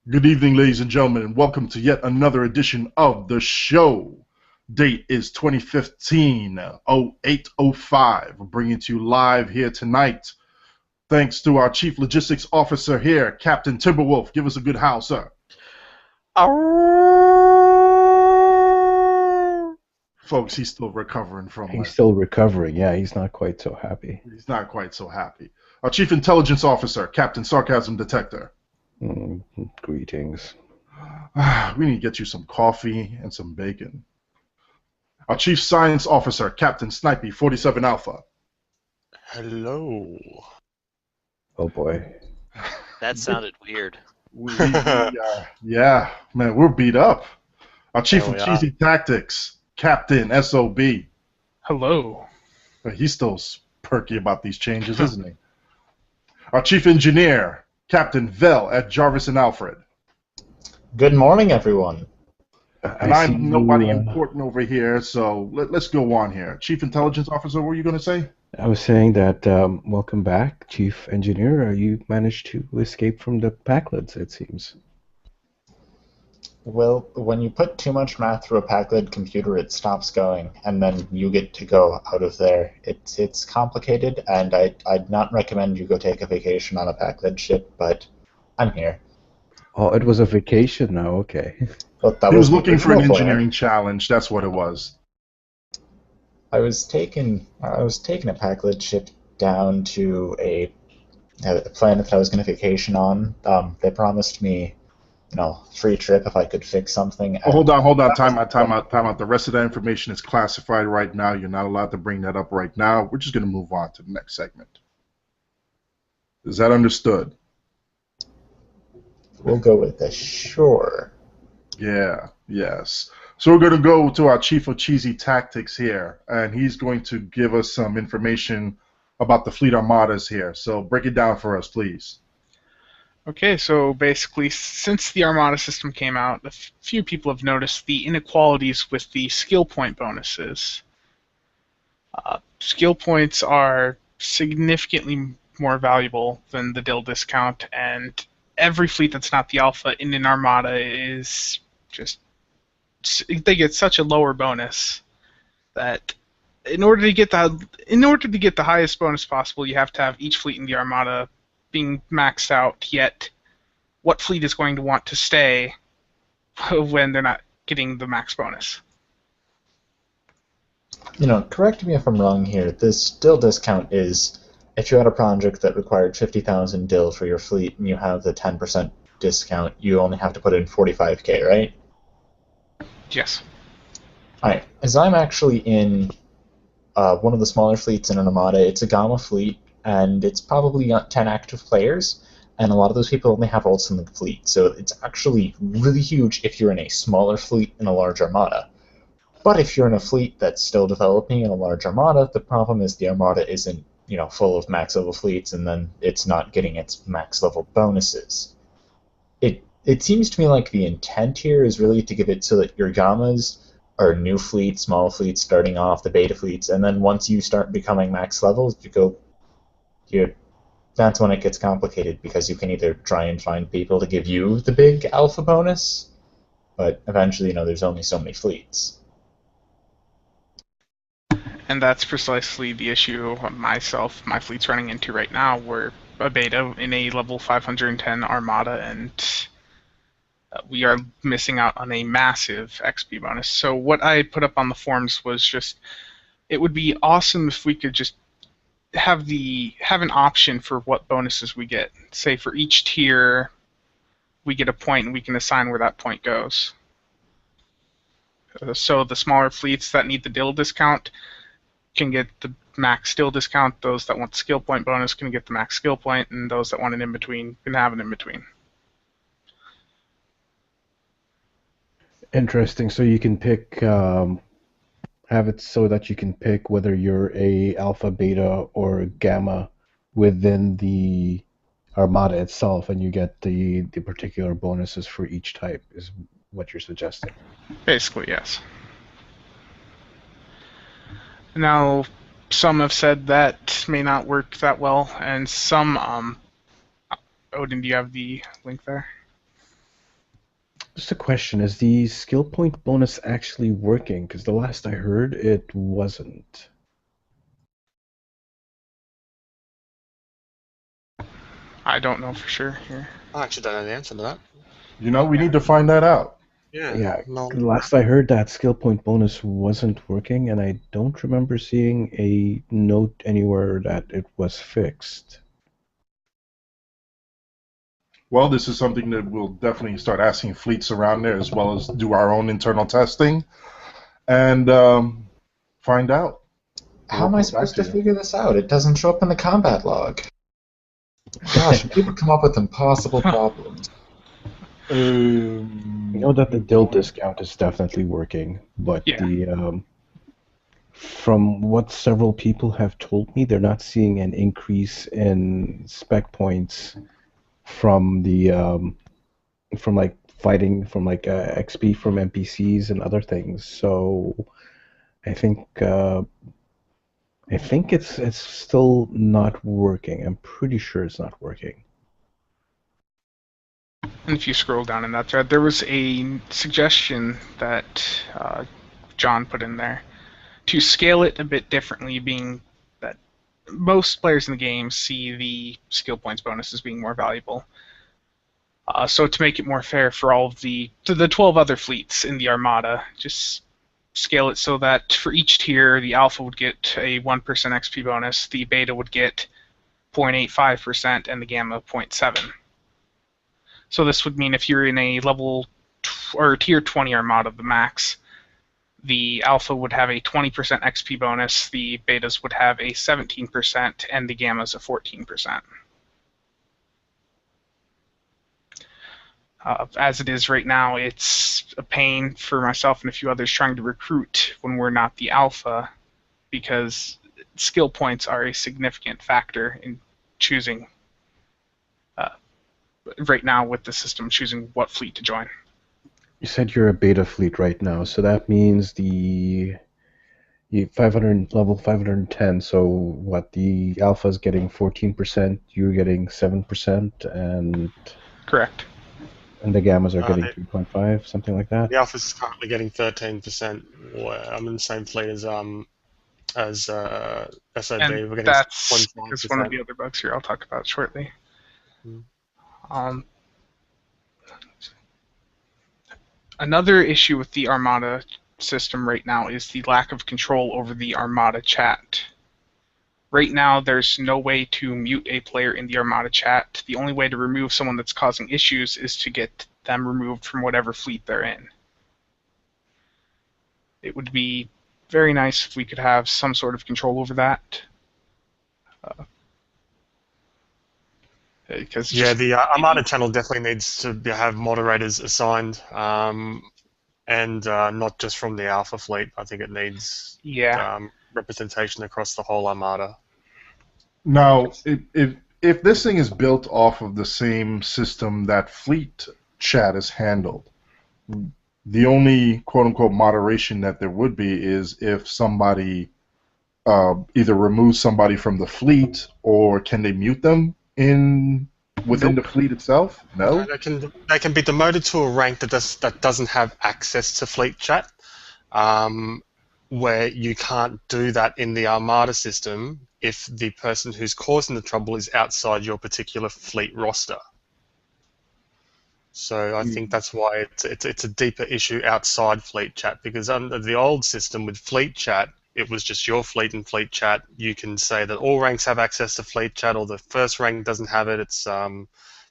Good evening, ladies and gentlemen, and welcome to yet another edition of the show. Date is 2015-08-05. We're bringing it to you live here tonight. Thanks to our Chief Logistics Officer here, Captain TimberWolf. Give us a good howl, sir. Folks, he's still recovering from He's still recovering. Yeah, he's not quite so happy. He's not quite so happy. Our Chief Intelligence Officer, Captain SarcasmDetector. Greetings. We need to get you some coffee and some bacon. Our Chief Science Officer, Captain Snipey 47 Alpha. Hello. Oh boy. That sounded weird. Yeah, man, we're beat up. Our Chief of yeah. Cheesy Tactics, Captain SOB. Hello. He's still perky about these changes, isn't he? Our Chief Engineer, Captain Vel at JarvisAndAlfred. Good morning, everyone. And I'm nobody important over here, so let's go on here. Chief Intelligence Officer, what were you going to say? I was saying that welcome back, Chief Engineer. You managed to escape from the Packlets, it seems. Well, when you put too much math through a Packlet computer, it stops going, and then you get to go out of there. It's complicated, and I'd not recommend you go take a vacation on a Packlet ship, but I'm here. Oh, it was a vacation now, okay. But that He was looking for an original plan. engineering challenge, that's what it was. I was taking a Packlet ship down to a planet that I was going to vacation on. They promised me, free trip if I could fix something. Oh, hold on, time out. The rest of that information is classified right now. You're not allowed to bring that up right now. We're just going to move on to the next segment. Is that understood? We'll go with the sure. Yeah, yes. So we're going to go to our Chief of Cheesy Tactics here, and he's going to give us some information about the Fleet Armadas here. So break it down for us, please. Okay, so basically, since the Armada system came out, a few people have noticed the inequalities with the skill point bonuses. Skill points are significantly more valuable than the DIL discount, and every fleet that's not the Alpha in an Armada is just... they get such a lower bonus that in order to get the highest bonus possible, you have to have each fleet in the Armada being maxed out, yet what fleet is going to want to stay when they're not getting the max bonus? Correct me if I'm wrong here. This DIL discount is if you had a project that required 50,000 DIL for your fleet and you have the 10% discount, you only have to put in 45K, right? Yes. Alright, as I'm actually in one of the smaller fleets in an Armada, it's a Gamma fleet, and it's probably got 10 active players, and a lot of those people only have ults in the fleet, so it's actually really huge if you're in a smaller fleet in a large Armada. But if you're in a fleet that's still developing in a large Armada, the problem is the Armada isn't, full of max level fleets, and then it's not getting its max level bonuses. It seems to me like the intent here is really to give it so that your Gammas are new fleets, small fleets starting off, the beta fleets, and then once you start becoming max levels, that's when it gets complicated, because you can either try and find people to give you the big alpha bonus, but eventually, there's only so many fleets. And that's precisely the issue my fleet's running into right now. We're a beta in a level 510 Armada, and we are missing out on a massive XP bonus. So what I put up on the forums was just, it would be awesome if we could just have an option for what bonuses we get. Say for each tier, we get a point and we can assign where that point goes. So the smaller fleets that need the DIL discount can get the max DIL discount. Those that want the skill point bonus can get the max skill point, and those that want an in-between can have an in-between. Interesting. So you can pick, have it so that you can pick whether you're a alpha, beta, or gamma within the Armada itself, and you get the particular bonuses for each type, is what you're suggesting. Basically, yes. Now, some have said that may not work that well, and some, Odin, do you have the link there? Just a question, is the skill point bonus actually working? Because the last I heard, it wasn't. I don't know for sure here. I actually don't know the answer to that. You know, we need to find that out. Yeah, No. last I heard that skill point bonus wasn't working, and I don't remember seeing a note anywhere that it was fixed. Well, this is something that we'll definitely start asking fleets around there, as well as do our own internal testing and find out. How am I supposed to figure this out? It doesn't show up in the combat log. Gosh, people come up with impossible problems. You know that the dill discount is definitely working, but Yeah. the from what several people have told me, they're not seeing an increase in spec points from the from like fighting, from like XP from NPCs and other things. So I think it's still not working. I'm pretty sure it's not working. And if you scroll down in that thread, there was a suggestion that John put in there to scale it a bit differently, being that most players in the game see the skill points bonus as being more valuable. So to make it more fair for all of the 12 other fleets in the Armada, just scale it so that for each tier, the Alpha would get a 1% XP bonus, the Beta would get 0.85%, and the Gamma 0.7%. So this would mean if you're in a level or tier 20 Armada, the max, the Alpha would have a 20% XP bonus, the Betas would have a 17%, and the Gammas a 14%. As it is right now, it's a pain for myself and a few others trying to recruit when we're not the Alpha, because skill points are a significant factor in choosing, right now with the system, choosing what fleet to join. You said you're a beta fleet right now, so that means the 500 level 510. So what, the Alpha is getting 14%, you're getting 7%, and Correct. And the Gammas are getting 3.5, something like that. The Alpha's currently getting 13%. I'm in the same fleet as SOD. And We're getting that's 1.5%. one of the other bugs here I'll talk about shortly. Another issue with the Armada system right now is the lack of control over the Armada chat. Right now, there's no way to mute a player in the Armada chat. The only way to remove someone that's causing issues is to get them removed from whatever fleet they're in. It would be very nice if we could have some sort of control over that. The Armada channel definitely needs to have moderators assigned, and not just from the Alpha fleet. I think it needs representation across the whole Armada. Now, if this thing is built off of the same system that Fleet Chat is handled, the only quote-unquote moderation that there would be is if somebody either removes somebody from the fleet, or can they mute them within the fleet itself? No? They can be demoted to a rank that doesn't have access to Fleet Chat, where you can't do that in the Armada system if the person who's causing the trouble is outside your particular fleet roster. So I think that's why it's a deeper issue outside Fleet Chat, because under the old system with Fleet Chat, it was just your fleet and Fleet Chat. You can say that all ranks have access to Fleet Chat, or the first rank doesn't have it. It's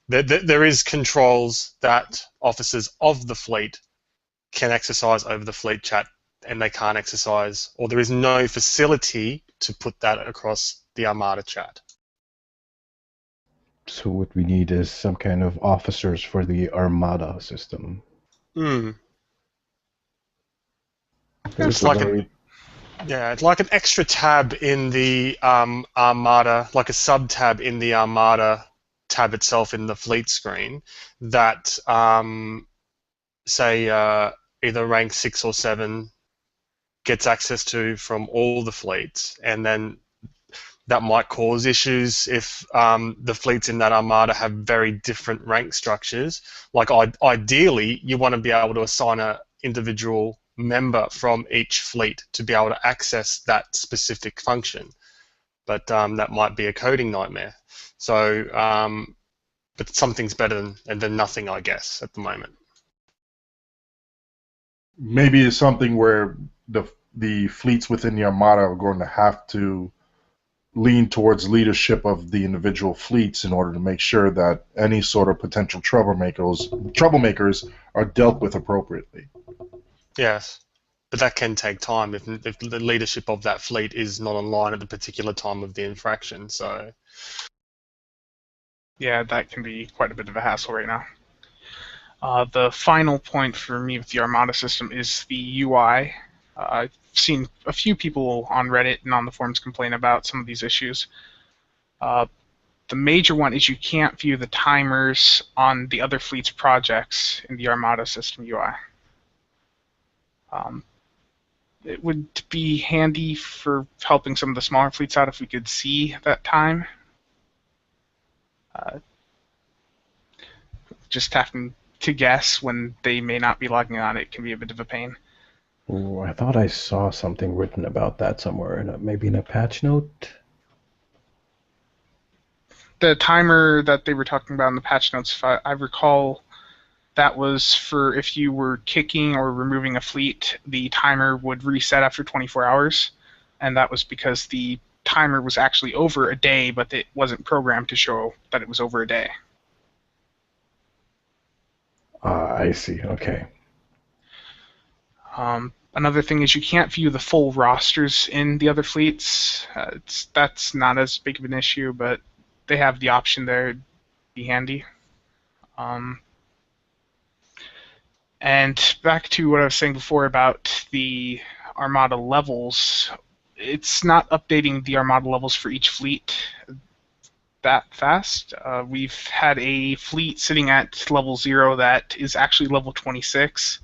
there is controls that officers of the fleet can exercise over the Fleet Chat, and they can't exercise, or there is no facility to put that across the Armada chat. So what we need is some kind of officers for the Armada system. It's like it's like an extra tab in the Armada, like a sub-tab in the Armada tab itself in the fleet screen that, say, either rank 6 or 7 gets access to from all the fleets, and then that might cause issues if the fleets in that armada have very different rank structures. Like ideally, you want to be able to assign an individual member from each fleet to be able to access that specific function. But that might be a coding nightmare. So, but something's better than nothing, I guess, at the moment. Maybe it's something where the fleets within the armada are going to have to lean towards leadership of the individual fleets in order to make sure that any sort of potential troublemakers are dealt with appropriately. Yes, but that can take time if the leadership of that fleet is not online at the particular time of the infraction. So, yeah, that can be quite a bit of a hassle right now. The final point for me with the Armada system is the UI. I've seen a few people on Reddit and on the forums complain about some of these issues. The major one is you can't view the timers on the other fleet's projects in the Armada system UI. It would be handy for helping some of the smaller fleets out if we could see that time. Just having to guess when they may not be logging on, it can be a bit of a pain. Ooh, I thought I saw something written about that somewhere, maybe in a patch note. The timer that they were talking about in the patch notes, if I recall, that was for if you were kicking or removing a fleet, the timer would reset after 24 hours, and that was because the timer was actually over a day, but it wasn't programmed to show that it was over a day. I see, okay. Another thing is you can't view the full rosters in the other fleets. That's not as big of an issue, but they have the option there. It'd be handy. And back to what I was saying before about the Armada levels, it's not updating the Armada levels for each fleet that fast. We've had a fleet sitting at level 0 that is actually level 26.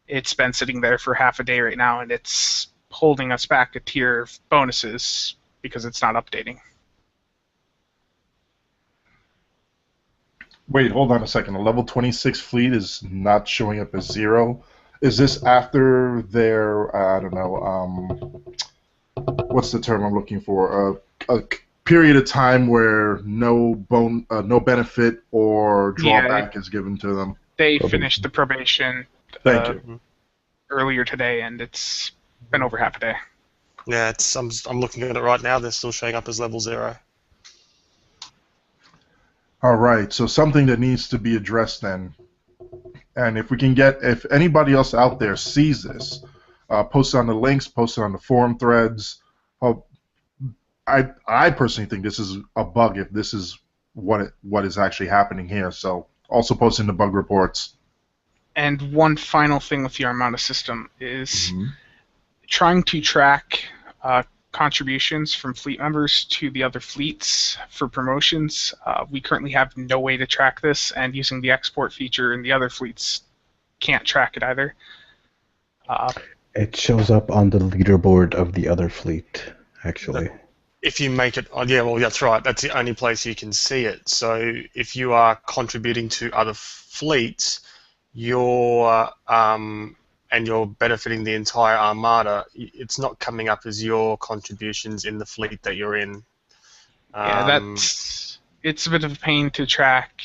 It's been sitting there for half a day right now, and it's holding us back a tier of bonuses because it's not updating. Wait, hold on a second. A level 26 fleet is not showing up as 0. Is this after their, I don't know, what's the term I'm looking for? A period of time where no benefit or drawback is given to them? They finished the probation. Thank you. Earlier today, and it's been over half a day. Yeah, I'm looking at it right now. They're still showing up as level 0. All right, so something that needs to be addressed then. And if anybody else out there sees this, post it on the links, post it on the forum threads. I personally think this is a bug if this is what is actually happening here. So also post in the bug reports. And one final thing with the Armada system is trying to track contributions from fleet members to the other fleets for promotions. We currently have no way to track this, and using the export feature in the other fleets can't track it either. It shows up on the leaderboard of the other fleet, actually. If you make it, yeah, well, that's right. That's the only place you can see it. So if you are contributing to other fleets, you're benefiting the entire armada, it's not coming up as your contributions in the fleet that you're in. Yeah, it's a bit of a pain to track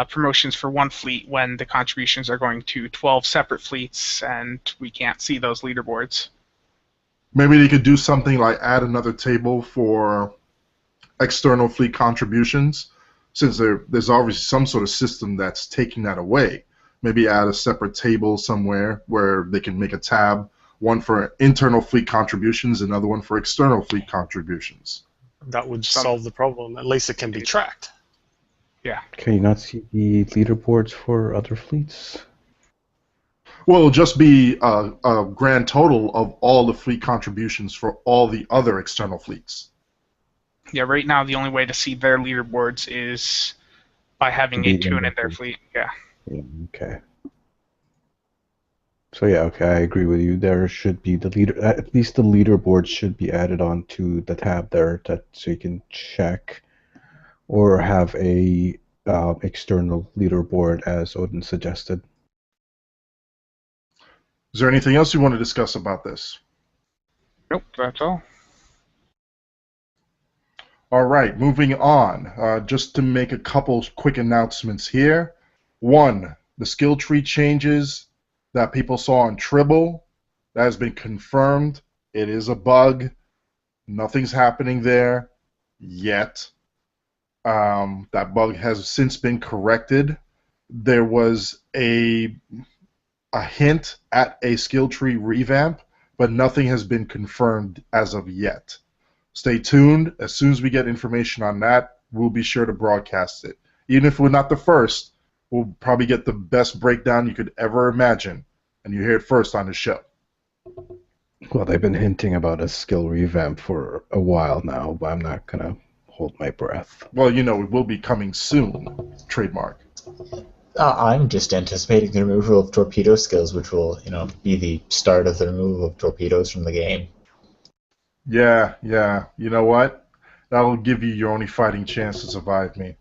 promotions for one fleet when the contributions are going to 12 separate fleets and we can't see those leaderboards. Maybe they could do something like add another table for external fleet contributions, since there's obviously some sort of system that's taking that away. Maybe add a separate table somewhere where they can make a tab, one for internal fleet contributions, another one for external fleet contributions. That would solve the problem. At least it can be tracked. Yeah. Can you not see the leaderboards for other fleets? Well, it'll just be a grand total of all the fleet contributions for all the other external fleets. Yeah, right now the only way to see their leaderboards is by having a tune in their fleet. Yeah. Okay. So yeah, okay, I agree with you. There should be the leader, at least the leaderboard should be added on to the tab there, so you can check or have a external leaderboard as Odin suggested. Is there anything else you want to discuss about this? Nope, that's all. All right, moving on. Just to make a couple quick announcements here. One, the skill tree changes that people saw on Tribble, that has been confirmed. It is a bug. Nothing's happening there yet. That bug has since been corrected. There was a hint at a skill tree revamp, but nothing has been confirmed as of yet. Stay tuned. As soon as we get information on that, we'll be sure to broadcast it. Even if we're not the first, we'll probably get the best breakdown you could ever imagine, and you hear it first on the show. Well, they've been hinting about a skill revamp for a while now, but I'm not going to hold my breath. Well, you know, it will be coming soon. Trademark. I'm just anticipating the removal of torpedo skills, which will, be the start of the removal of torpedoes from the game. Yeah. You know what? That'll give you your only fighting chance to survive me.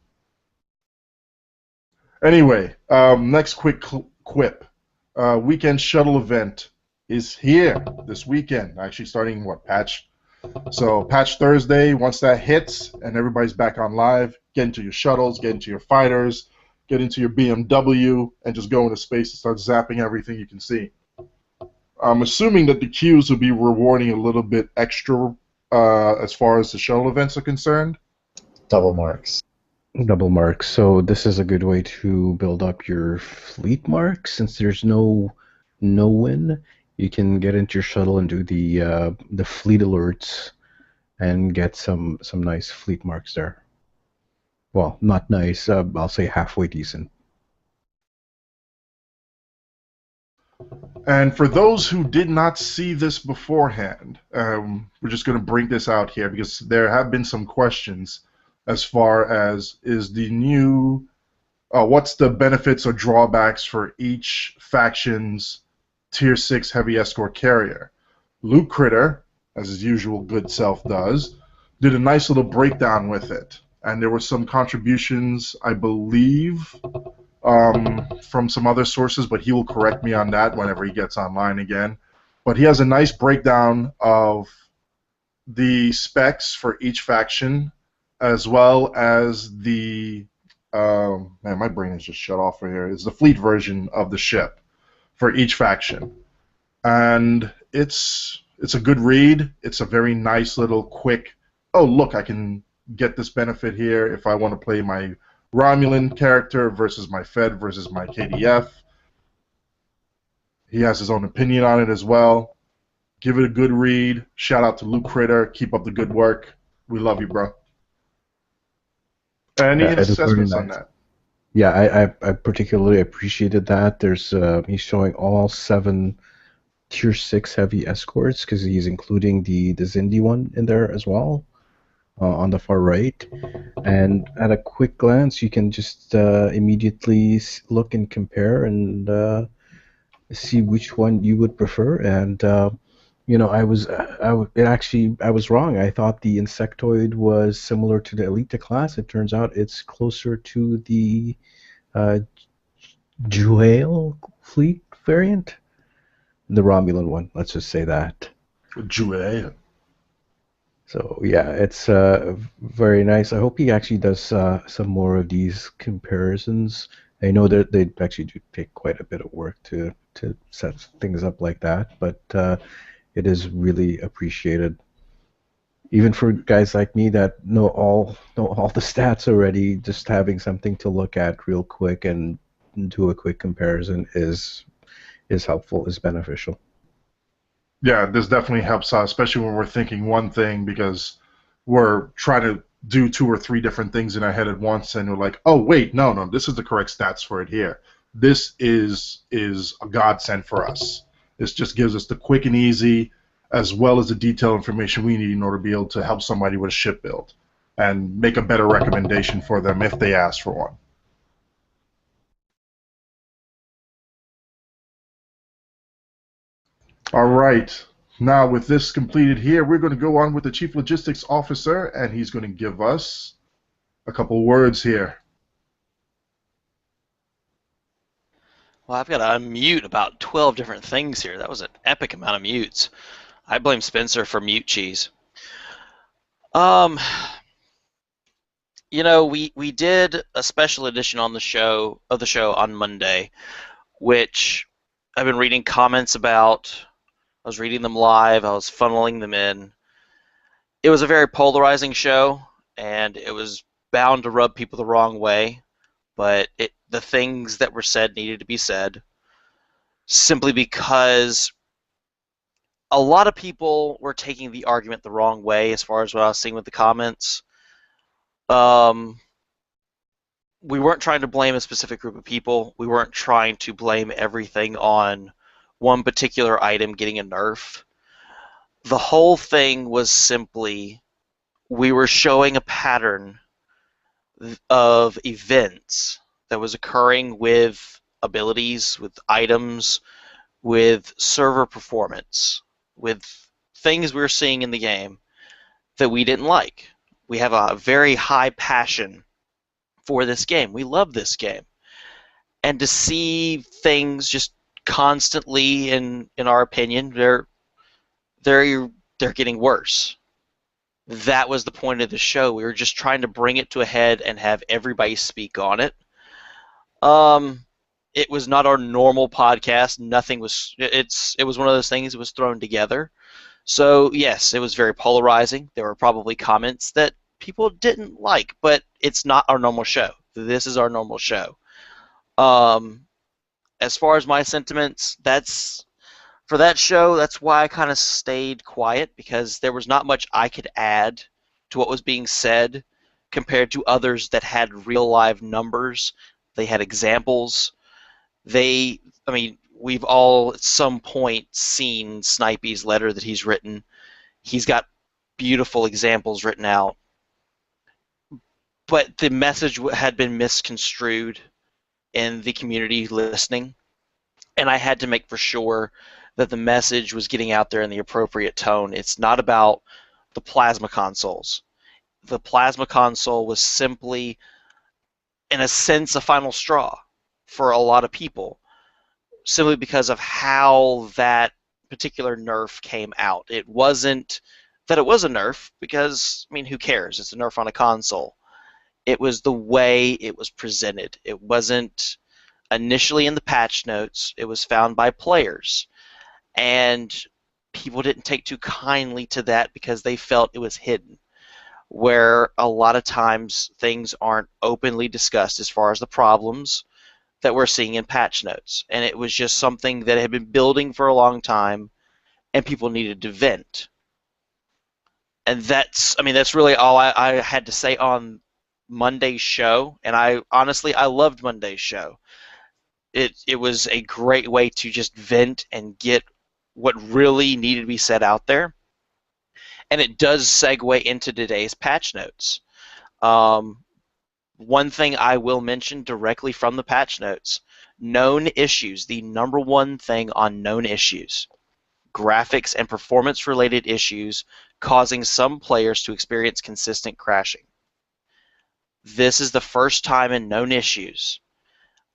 Anyway, next quick quip. Weekend shuttle event is here this weekend. Actually, starting patch? So patch Thursday. Once that hits and everybody's back on live, get into your shuttles, get into your fighters, get into your BMW, and just go into space and start zapping everything you can see. I'm assuming that the queues will be rewarding a little bit extra as far as the shuttle events are concerned. Double marks. Double marks. So this is a good way to build up your fleet marks. Since there's no win, you can get into your shuttle and do the fleet alerts and get some nice fleet marks there. Well, not nice. I'll say halfway decent. And for those who did not see this beforehand, we're just going to bring this out here because there have been some questions as far as is the new, what's the benefits or drawbacks for each faction's Tier 6 heavy escort carrier. Luke Critter, as his usual good self does, did a nice little breakdown with it. And there were some contributions, I believe, from some other sources, but he will correct me on that whenever he gets online again. But he has a nice breakdown of the specs for each faction, as well as the man, my brain is just shut off right here. It's the fleet version of the ship for each faction, and it's a good read. It's a very nice little quick. Oh, look, I can get this benefit here if I want to play my Romulan character versus my Fed versus my KDF. He has his own opinion on it as well. Give it a good read. Shout out to Luke Critter. Keep up the good work. We love you, bro. Any assessments on that? Yeah, I particularly appreciated that. There's he's showing all 7 Tier 6 heavy escorts because he's including the Zindi one in there as well. On the far right, and at a quick glance you can just immediately look and compare and see which one you would prefer. And I was wrong. I thought the insectoid was similar to the Elite class. It turns out it's closer to the Juhail fleet variant, the Romulan one. Let's just say that. Juhail. So yeah, it's very nice. I hope he actually does some more of these comparisons. I know that they actually do take quite a bit of work to set things up like that, but it is really appreciated. Even for guys like me that know all the stats already, just having something to look at real quick and do a quick comparison is helpful, is beneficial. Yeah, this definitely helps out, especially when we're thinking one thing because we're trying to do 2 or 3 different things in our head at once, and we're like, oh, wait, no, this is the correct stats for it here. This is a godsend for us. This just gives us the quick and easy, as well as the detailed information we need in order to be able to help somebody with a ship build and make a better recommendation for them if they ask for one. All right. Now, with this completed here, we're going to go on with the Chief Logistics Officer, and he's going to give us a couple words here. Well, I've got to unmute about 12 different things here. That was an epic amount of mutes. I blame Spencer for mute cheese. You know, we did a special edition on the show on Monday, which I've been reading comments about. I was reading them live. I was funneling them in. It was a very polarizing show, and it was bound to rub people the wrong way. But the things that were said needed to be said, simply because a lot of people were taking the argument the wrong way as far as what I was seeing with the comments. We weren't trying to blame a specific group of people. We weren't trying to blame everything on one particular item getting a nerf. The whole thing was simply we were showing a pattern of events that was occurring with abilities, with items, with server performance, with things we were seeing in the game that we didn't like. We have a very high passion for this game. We love this game. And to see things just constantly, in our opinion, they're getting worse. That was the point of the show. We were just trying to bring it to a head and have everybody speak on it. It was not our normal podcast. Nothing was. It was one of those things that was thrown together. So yes, it was very polarizing. There were probably comments that people didn't like, but it's not our normal show. This is our normal show. As far as my sentiments, for that show, that's why I kind of stayed quiet, because there was not much I could add to what was being said compared to others that had real live numbers. They had examples. We've all at some point seen Snipey's letter that he's written. He's got beautiful examples written out. But the message had been misconstrued in the community listening, and I had to make for sure that the message was getting out there in the appropriate tone. It's not about the plasma consoles. The plasma console was simply, in a sense, a final straw for a lot of people, simply because of how that particular nerf came out. It wasn't that it was a nerf, because, who cares? It's a nerf on a console. It was the way it was presented. It wasn't initially in the patch notes. It was found by players. And people didn't take too kindly to that because they felt it was hidden, where a lot of times things aren't openly discussed as far as the problems that we're seeing in patch notes. And it was just something that had been building for a long time, and people needed to vent. And that's really all I had to say on Monday's show. And I loved Monday's show. It was a great way to just vent and get what really needed to be said out there. And it does segue into today's patch notes. One thing I will mention directly from the patch notes: known issues. The number one thing on known issues: graphics and performance related issues causing some players to experience consistent crashing. This is the first time in known issues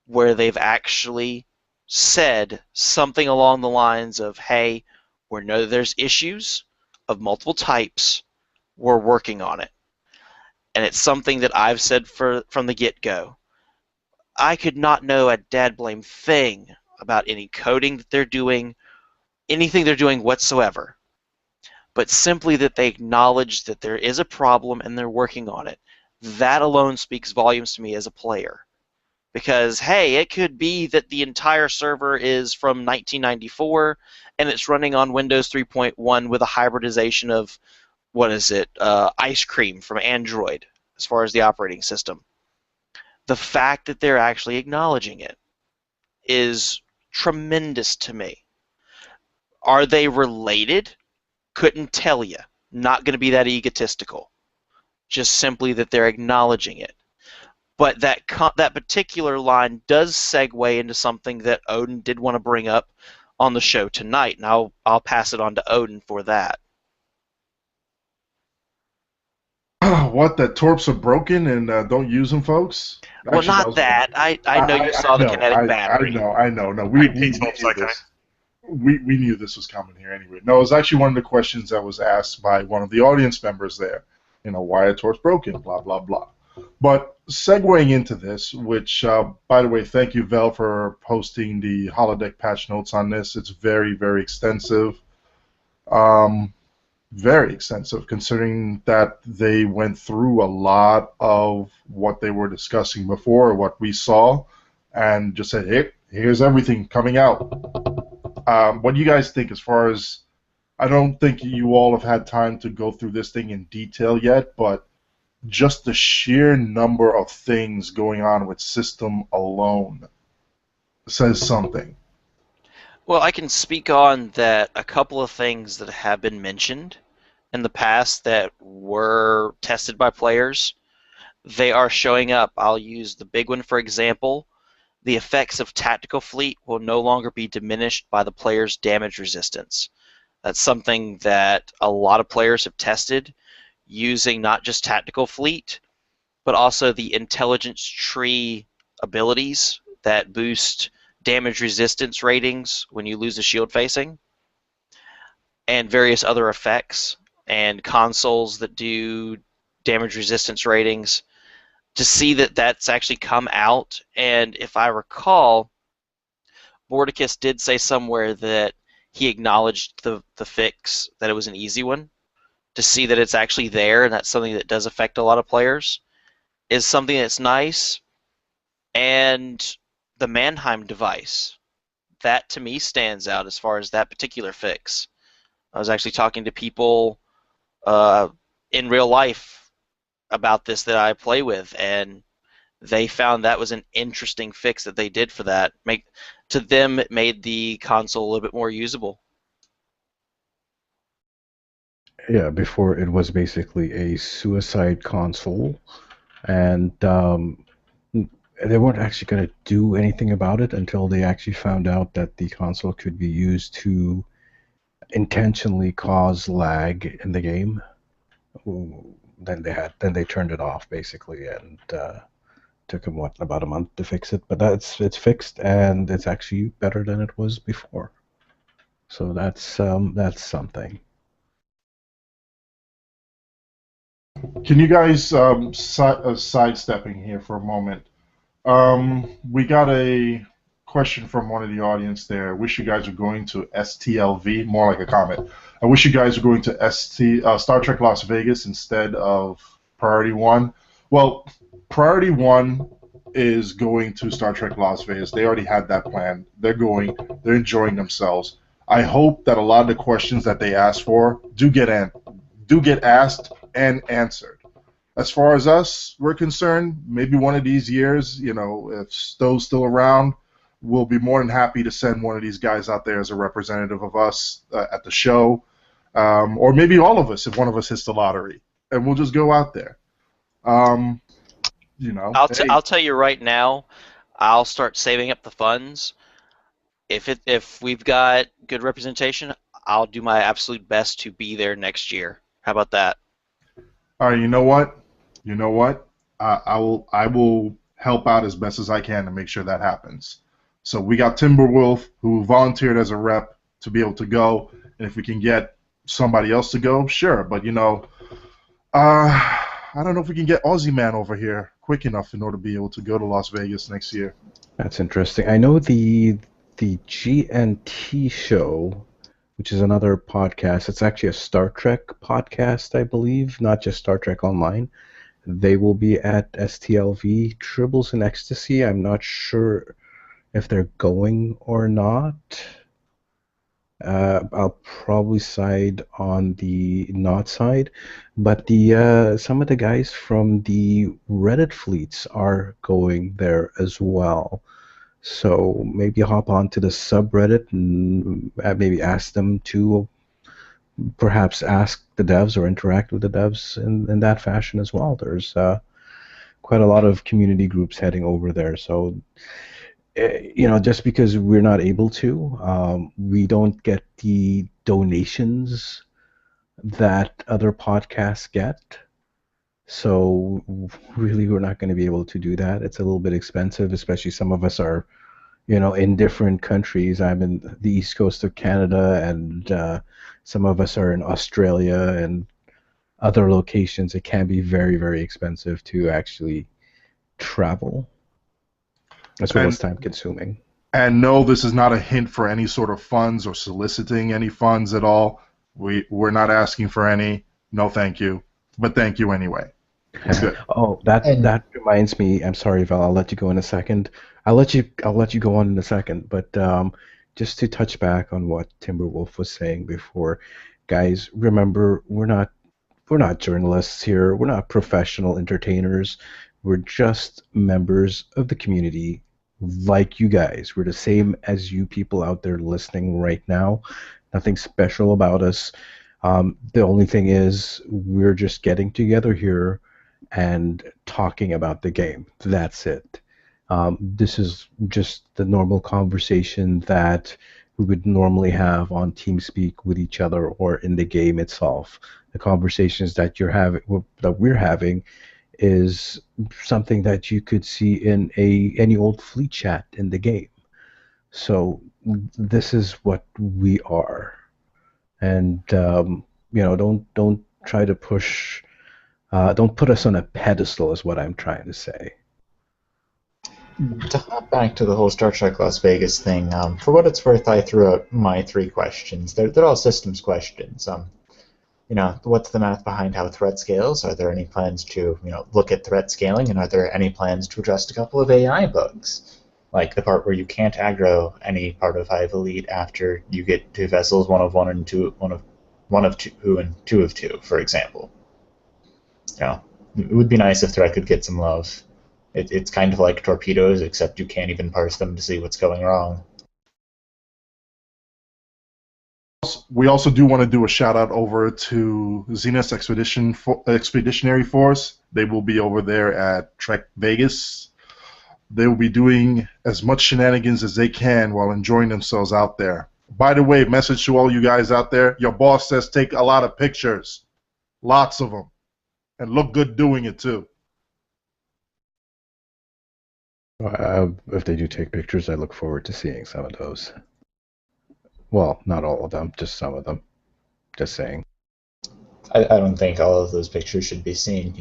where they've actually said something along the lines of, hey, we know there's issues of multiple types, we're working on it. And it's something that I've said from the get-go. I could not know a dad-blame thing about any coding that they're doing, anything they're doing whatsoever, but simply that they acknowledge that there is a problem and they're working on it. That alone speaks volumes to me as a player. Because, hey, it could be that the entire server is from 1994 and it's running on Windows 3.1 with a hybridization of, Ice Cream from Android as far as the operating system. The fact that they're actually acknowledging it is tremendous to me. Are they related? Couldn't tell you. Not going to be that egotistical. Just simply that they're acknowledging it. But that particular line does segue into something that Odin did want to bring up on the show tonight, and I'll pass it on to Odin for that. What, the torps are broken and don't use them, folks? Well, Actually, not that. I know you saw the kinetic battery. I know. No, I we think knew T12's okay. this. We knew this was coming here anyway. No, it was actually one of the questions that was asked by one of the audience members there. Why are torps broken? Blah, blah, blah. But segueing into this, which, by the way, thank you, Vel, for posting the holodeck patch notes on this. It's very, very extensive. Very extensive, considering that they went through a lot of what they were discussing before, what we saw, and just said, hey, here's everything coming out. What do you guys think as far as, I don't think you all have had time to go through this thing in detail yet, but just the sheer number of things going on with system alone says something. Well, I can speak on that a couple of things that have been mentioned in the past that were tested by players. They are showing up. I'll use the big one for example. The effects of tactical fleet will no longer be diminished by the player's damage resistance. That's something that a lot of players have tested using not just tactical fleet, but also the intelligence tree abilities that boost damage resistance ratings when you lose a shield facing, and various other effects and consoles that do damage resistance ratings, to see that that's actually come out. And if I recall, Mordecus did say somewhere that he acknowledged the fix, that it was an easy one. To see that it's actually there, and that's something that does affect a lot of players, is something that's nice. And the Mannheim device, that to me stands out as far as that particular fix. I was actually talking to people in real life about this that I play with, and they found that was an interesting fix that they did for that. To them, it made the console a little bit more usable. Yeah, before it was basically a suicide console, and they weren't actually going to do anything about it until they actually found out that the console could be used to intentionally cause lag in the game. Then they turned it off basically, and took them about a month to fix it. But it's fixed, and it's actually better than it was before. So that's something. Can you guys sidestepping here for a moment? We got a question from one of the audience there. I wish you guys were going to STLV, more like a comment. I wish you guys were going to Star Trek Las Vegas instead of Priority 1. Well, Priority 1 is going to Star Trek Las Vegas. They already had that plan. They're going. They're enjoying themselves. I hope that a lot of the questions that they asked for do get asked and answered. As far as us, we're concerned, maybe one of these years, if Stowe's still around, we'll be more than happy to send one of these guys out there as a representative of us at the show, or maybe all of us if one of us hits the lottery, and we'll just go out there. I'll tell you right now, I'll start saving up the funds. If we've got good representation, I'll do my absolute best to be there next year. How about that? All right, you know what? I will help out as best as I can to make sure that happens. So we got TimberWolf, who volunteered as a rep to be able to go, and if we can get somebody else to go, sure. But I don't know if we can get Aussie Man over here quick enough in order to be able to go to Las Vegas next year. That's interesting. I know the GNT show, which is another podcast. It's actually a Star Trek podcast, I believe, not just Star Trek Online. They will be at STLV, Tribbles and Ecstasy. I'm not sure if they're going or not. I'll probably side on the not side, but some of the guys from the Reddit fleets are going there as well. So maybe hop onto the subreddit and maybe ask them to perhaps ask the devs or interact with the devs in that fashion as well. There's quite a lot of community groups heading over there. So just because we're not able to, we don't get the donations that other podcasts get. So really, we're not going to be able to do that. It's a little bit expensive, especially some of us are, in different countries. I'm in the east coast of Canada, and some of us are in Australia and other locations. It can be very, very expensive to actually travel, as well as time consuming. And no, this is not a hint for any sort of funds or soliciting any funds at all. We're not asking for any. No, thank you. But thank you anyway. Good. Oh, that reminds me. I'm sorry, Val. I'll let you go in a second. I'll let you go on in a second. But just to touch back on what TimberWolf was saying before, guys, remember we're not journalists here. We're not professional entertainers. We're just members of the community, like you guys. We're the same as you people out there listening right now. Nothing special about us. The only thing is we're just getting together here and talking about the game. That's it. This is just the normal conversation that we would normally have on TeamSpeak with each other or in the game itself. The conversations that we're having, is something that you could see in any old fleet chat in the game. So this is what we are, and don't try to push. Don't put us on a pedestal, is what I'm trying to say. To hop back to the whole Star Trek Las Vegas thing, for what it's worth, I threw out my 3 questions. They're all systems questions. What's the math behind how threat scales? Are there any plans to, look at threat scaling? And are there any plans to address a couple of AI bugs? Like the part where you can't aggro any part of Hive Elite after you get 2 vessels, 1 of 1 and 2 of 2 and 2 of 2, for example. It would be nice if threat could get some love. It's kind of like torpedoes, except you can't even parse them to see what's going wrong. We also do want to do a shout out over to Zenith's Expeditionary Force. They will be over there at Trek Vegas. They will be doing as much shenanigans as they can while enjoying themselves out there. By the way, message to all you guys out there, your boss says take a lot of pictures. Lots of them. And look good doing it too. If they do take pictures, I look forward to seeing some of those. Well, not all of them, just some of them. Just saying. I don't think all of those pictures should be seen,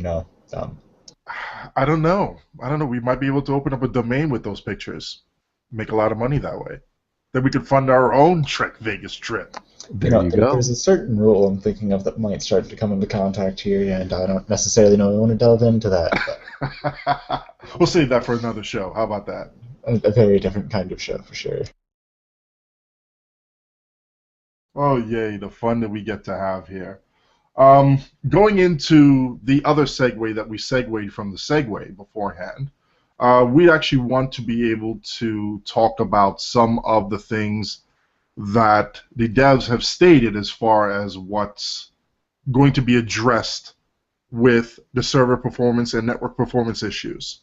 I don't know. We might be able to open up a domain with those pictures. Make a lot of money that way. Then we could fund our own Trek Vegas trip. There you go. There's a certain rule I'm thinking of that might start to come into contact here, and I don't necessarily know I want to delve into that. We'll save that for another show. How about that? A very different kind of show, for sure. Oh, yay, the fun that we get to have here. Going into the other segue that we segued from the segue beforehand, we actually want to be able to talk about some of the things that the devs have stated as far as what's going to be addressed with the server performance and network performance issues.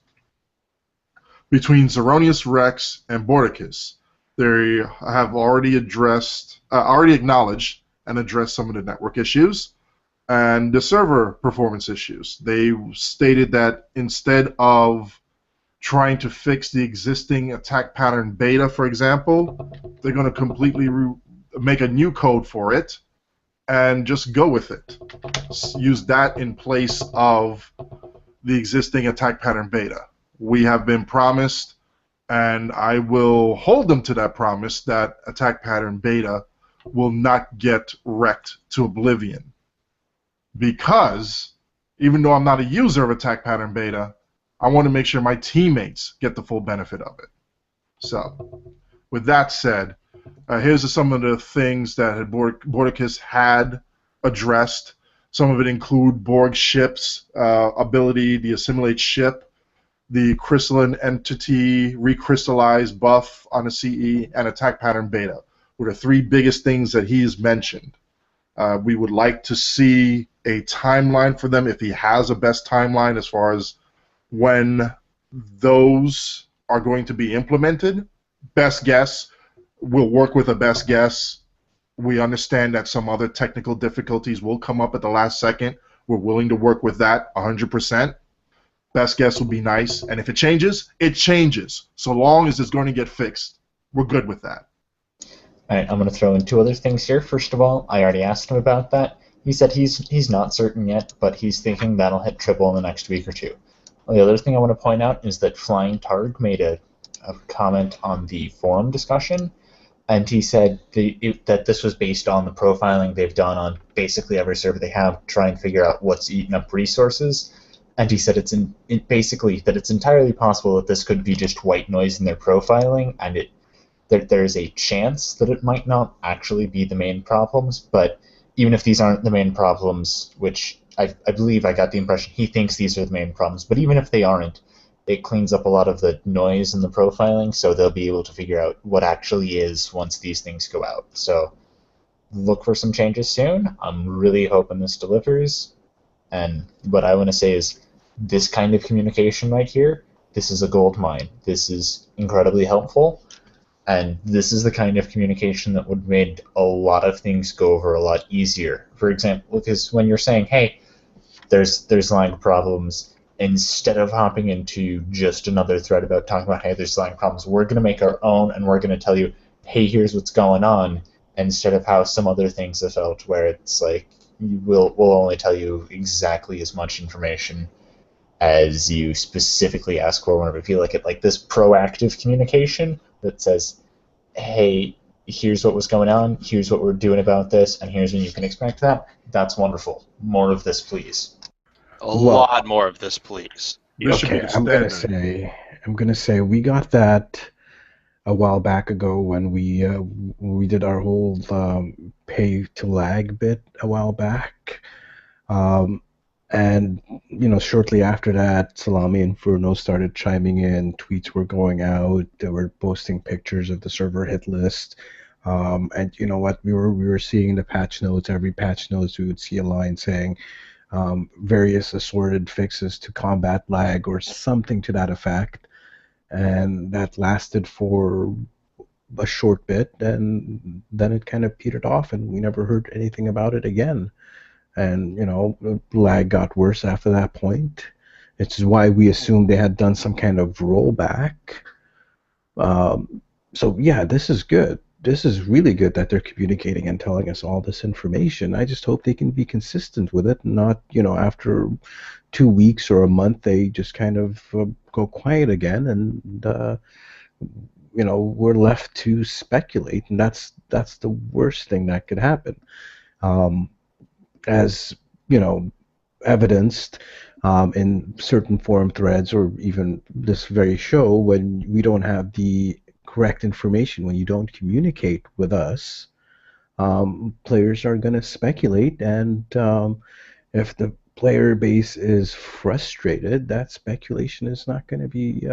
Between Zeronius Rex and Bordicus, they have already acknowledged and addressed some of the network issues and the server performance issues. They stated that instead of trying to fix the existing attack pattern beta, for example, they're going to completely make a new code for it and just go with it. Use that in place of the existing attack pattern beta. We have been promised, and I will hold them to that promise, that attack pattern beta will not get wrecked to oblivion. Because even though I'm not a user of attack pattern beta, I want to make sure my teammates get the full benefit of it. So, with that said, here's some of the things that Bordicus had addressed. Some of it include Borg ships, ability to assimilate ship, the crystalline entity recrystallize buff on a CE, and attack pattern beta were the 3 biggest things that he's mentioned. We would like to see a timeline for them, if he has a best timeline as far as when those are going to be implemented. Best guess. We'll work with a best guess. We understand that some other technical difficulties will come up at the last second. We're willing to work with that 100%. Best guess would be nice. And if it changes, it changes. So long as it's going to get fixed, we're good with that. All right, I'm going to throw in two other things here. First of all, I already asked him about that. He said he's not certain yet, but he's thinking that'll hit triple in the next week or two. The other thing I want to point out is that Flying Targ made a comment on the forum discussion, and he said that this was based on the profiling they've done on basically every server they have, to try and figure out what's eating up resources. And he said basically that it's entirely possible that this could be just white noise in their profiling, and there's a chance that it might not actually be the main problems. But even if these aren't the main problems, which I believe I got the impression he thinks these are the main problems, but even if they aren't, it cleans up a lot of the noise in the profiling, so they'll be able to figure out what actually is once these things go out. So look for some changes soon. I'm really hoping this delivers. And what I want to say is this kind of communication right here, this is a gold mine. This is incredibly helpful. And this is the kind of communication that would make a lot of things go over a lot easier. For example, because when you're saying, hey, there's lag problems, instead of hopping into just another thread about talking about, hey, there's lag problems, we're going to make our own, and we're going to tell you, hey, here's what's going on, instead of how some other things have felt, where it's like, we'll only tell you exactly as much information as you specifically ask for whenever you feel like it. Like this proactive communication that says, hey, here's what was going on, here's what we're doing about this, and here's when you can expect that. That's wonderful. More of this, please. A lot more of this, please. Okay, I'm gonna say we got that a while back ago when we did our whole pay to lag bit a while back. And shortly after that, Salami Inferno started chiming in. Tweets were going out. They were posting pictures of the server hit list. And you know what? We were seeing the patch notes. Every patch notes, we would see a line saying various assorted fixes to combat lag or something to that effect. And that lasted for a short bit, and then it kind of petered off, and we never heard anything about it again. And, lag got worse after that point. It's why we assumed they had done some kind of rollback. So, yeah, this is good. This is really good that they're communicating and telling us all this information. I just hope they can be consistent with it, not, after 2 weeks or a month, they just kind of go quiet again, and, we're left to speculate, and that's the worst thing that could happen. As evidenced in certain forum threads or even this very show, when we don't have the correct information, when you don't communicate with us, players are going to speculate, and if the player base is frustrated, that speculation is not going to be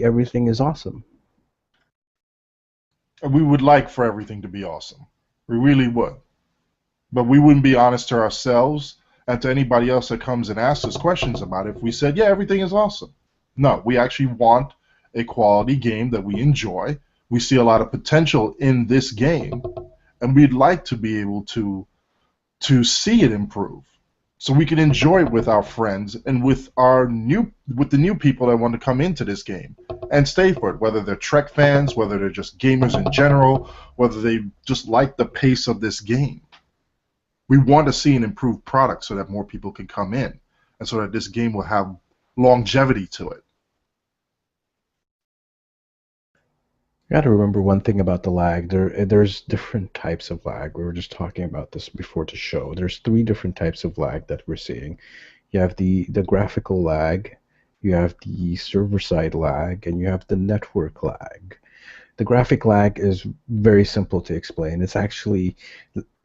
everything is awesome. We would like for everything to be awesome. We really would. But we wouldn't be honest to ourselves and to anybody else that comes and asks us questions about it if we said, yeah, everything is awesome. No, we actually want a quality game that we enjoy. We see a lot of potential in this game, and we'd like to be able to see it improve, so we can enjoy it with our friends and with the new people that want to come into this game and stay for it, whether they're Trek fans, whether they're just gamers in general, whether they just like the pace of this game. We want to see an improved product so that more people can come in, and so that this game will have longevity to it. You got to remember one thing about the lag. There's different types of lag. We were just talking about this before the show. There's 3 different types of lag that we're seeing. You have the graphical lag, you have the server-side lag, and you have the network lag. The graphic lag is very simple to explain. It's actually,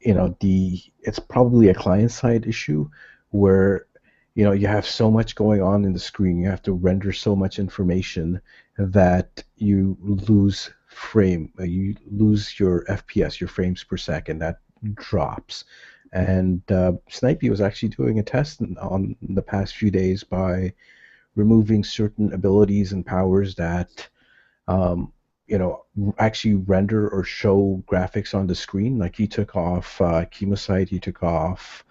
it's probably a client-side issue where, you have so much going on in the screen. You have to render so much information that you lose you lose your FPS, your frames per second. That drops. And Snipey was actually doing a test on the past few days by removing certain abilities and powers that actually render or show graphics on the screen. Like he took off Chemosite, he took off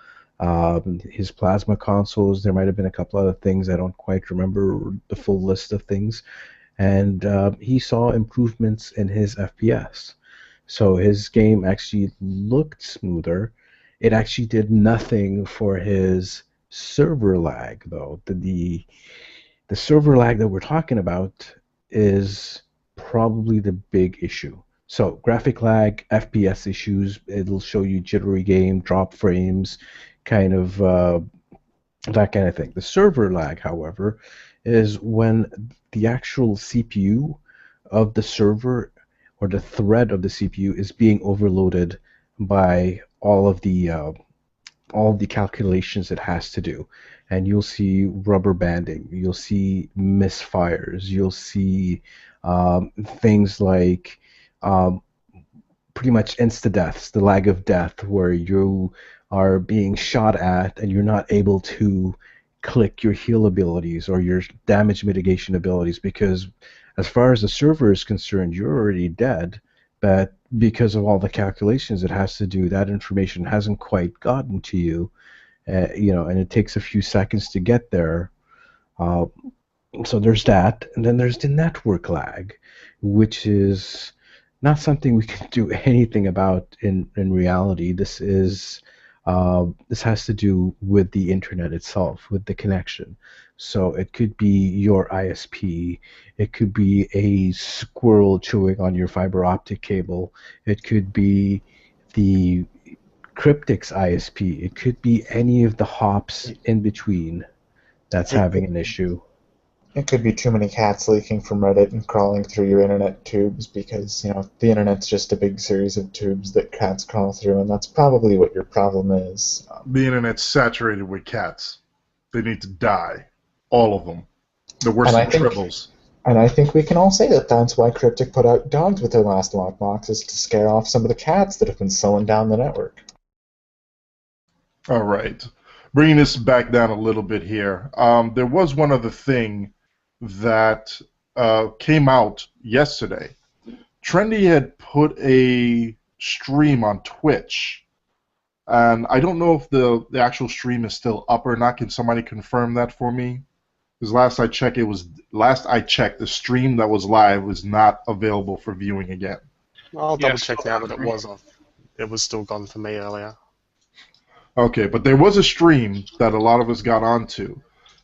his plasma consoles. There might have been a couple other things. I don't quite remember the full list of things. And he saw improvements in his FPS. So his game actually looked smoother. It actually did nothing for his server lag, though. The server lag that we're talking about is probably the big issue. So graphic lag, FPS issues, it'll show you jittery game, drop frames, kind of that kind of thing. The server lag, however, is when the actual CPU of the server or the thread of the CPU is being overloaded by all of the calculations it has to do. And you'll see rubber banding, you'll see misfires, you'll see things like pretty much insta-deaths, the lag of death, where you are being shot at and you're not able to click your heal abilities or your damage mitigation abilities, because as far as the server is concerned, you're already dead, but because of all the calculations it has to do, that information hasn't quite gotten to you, and it takes a few seconds to get there. So there's that, and then there's the network lag, which is not something we can do anything about in reality. This has to do with the internet itself, with the connection. So it could be your ISP, it could be a squirrel chewing on your fiber optic cable, it could be the Cryptics ISP, it could be any of the hops in between that's having an issue. It could be too many cats leaking from Reddit and crawling through your internet tubes, because, the internet's just a big series of tubes that cats crawl through, and that's probably what your problem is. The internet's saturated with cats. They need to die. All of them. The worst of tribbles. And I think we can all say that that's why Cryptic put out dogs with their last lockbox, is to scare off some of the cats that have been slowing down the network. All right. Bringing this back down a little bit here. There was one other thing that came out yesterday. Trendy had put a stream on Twitch, and I don't know if the actual stream is still up or not. Can somebody confirm that for me? Because last I checked, the stream that was live was not available for viewing again. I'll double check now, but it was off. It was still gone for me earlier. Okay, but there was a stream that a lot of us got onto,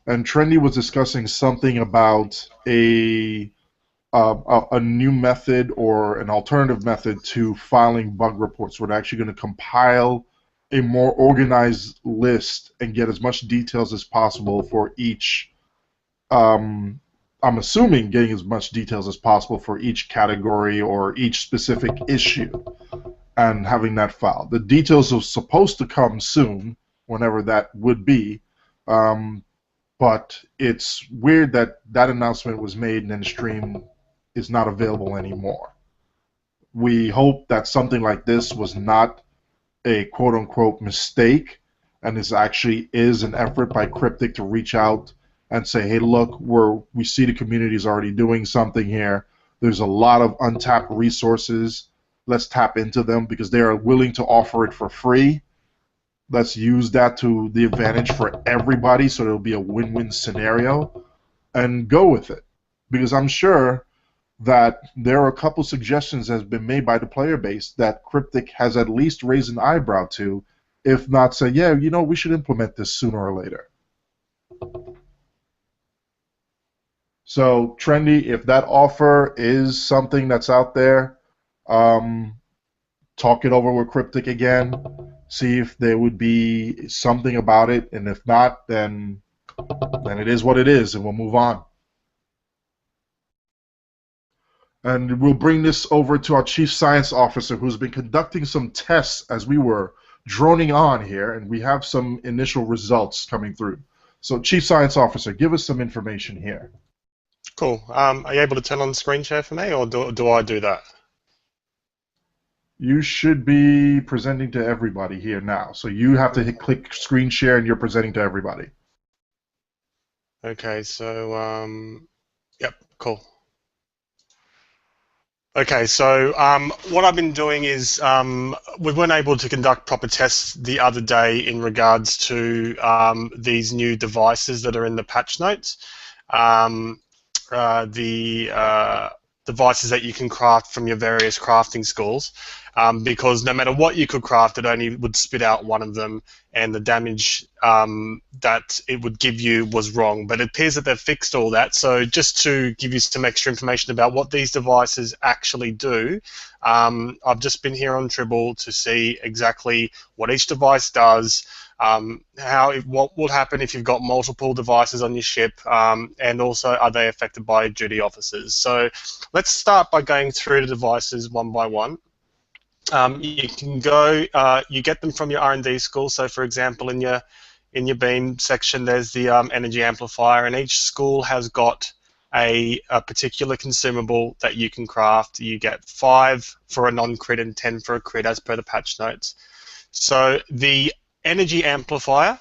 and Trendy was discussing something about a new method or an alternative method to filing bug reports. We're actually going to compile a more organized list and get as much details as possible for each. I'm assuming getting as much details as possible for each category or each specific issue, and having that filed. The details are supposed to come soon, whenever that would be. But it's weird that that announcement was made and then the stream is not available anymore. We hope that something like this was not a quote-unquote mistake, and this actually is an effort by Cryptic to reach out and say, hey, look, we see the community is already doing something here. There's a lot of untapped resources. Let's tap into them because they are willing to offer it for free. Let's use that to the advantage for everybody so it'll be a win-win scenario and go with it. Because I'm sure that there are a couple suggestions that have been made by the player base that Cryptic has at least raised an eyebrow to, if not say, yeah, we should implement this sooner or later. So, Trendy, if that offer is something that's out there, talk it over with Cryptic again, see if there would be something about it, and if not, then it is what it is, and we'll move on. And we'll bring this over to our Chief Science Officer, who's been conducting some tests as we were droning on here, and we have some initial results coming through. So, Chief Science Officer, give us some information here. Cool. Are you able to turn on the screen share for me, or do I do that? You should be presenting to everybody here now. So you have to click screen share, and you're presenting to everybody. Okay, so yep, cool. Okay, so what I've been doing is we weren't able to conduct proper tests the other day in regards to these new devices that are in the patch notes. The devices that you can craft from your various crafting schools, because no matter what you could craft, it only would spit out one of them, and the damage that it would give you was wrong. But it appears that they've fixed all that. So just to give you some extra information about what these devices actually do, I've just been here on Tribble to see exactly what each device does, what will happen if you've got multiple devices on your ship, and also are they affected by duty officers. So let's start by going through the devices one by one. You can go, you get them from your R&D school. So for example, in your beam section, there's the energy amplifier, and each school has got a particular consumable that you can craft. You get 5 for a non-crit and 10 for a crit as per the patch notes. So the energy amplifier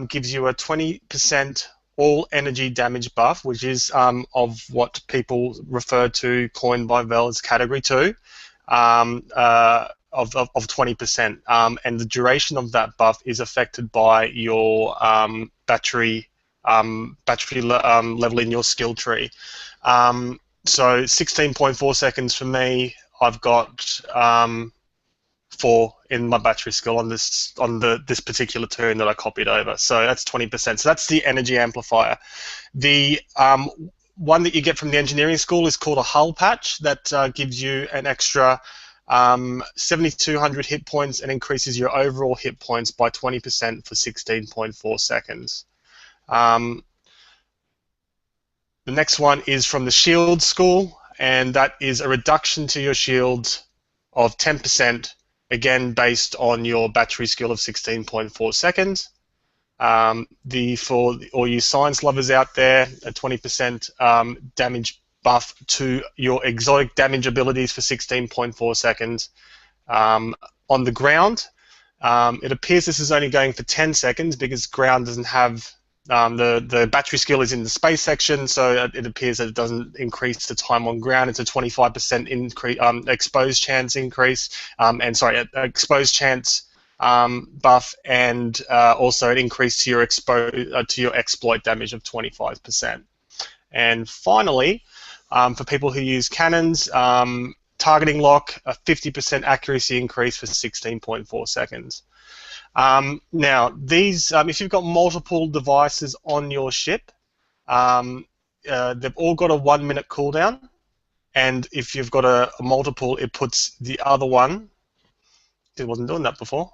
gives you a 20% all energy damage buff, which is of what people refer to, coined by Vel, as category 2, of 20%. And the duration of that buff is affected by your battery level in your skill tree. So 16.4 seconds for me. I've got 4 in my battery skill on this particular turn that I copied over. So that's 20%. So that's the energy amplifier. The one that you get from the engineering school is called a hull patch that gives you an extra 7,200 hit points and increases your overall hit points by 20% for 16.4 seconds. The next one is from the shield school, and that is a reduction to your shield of 10%, again based on your battery skill of 16.4 seconds. For all you science lovers out there, a 20% damage buff to your exotic damage abilities for 16.4 seconds. On the ground, it appears this is only going for 10 seconds because ground doesn't have the battery skill is in the space section, so it appears that it doesn't increase the time on ground. It's a 25% increase, exposed chance increase, exposed chance buff, and also an increase to your exploit damage of 25%. And finally, for people who use cannons, targeting lock, a 50% accuracy increase for 16.4 seconds. Now, these, if you've got multiple devices on your ship, they've all got a 1-minute cooldown, and if you've got a multiple, it puts the other one. It wasn't doing that before.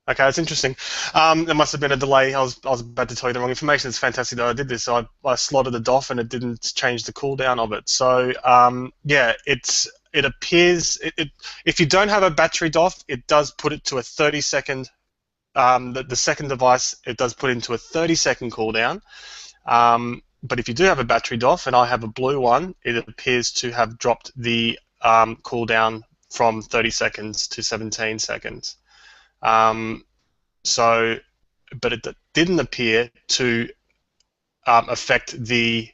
Okay, that's interesting. There must have been a delay. I was about to tell you the wrong information. It's fantastic that I did this. So I slotted the DOF and it didn't change the cooldown of it. So yeah, it appears if you don't have a battery DOF, it does put it to a 30-second. The second device, it does put into a 30-second cooldown. But if you do have a battery DOF, and I have a blue one, it appears to have dropped the cooldown from 30 seconds to 17 seconds. But it didn't appear to affect the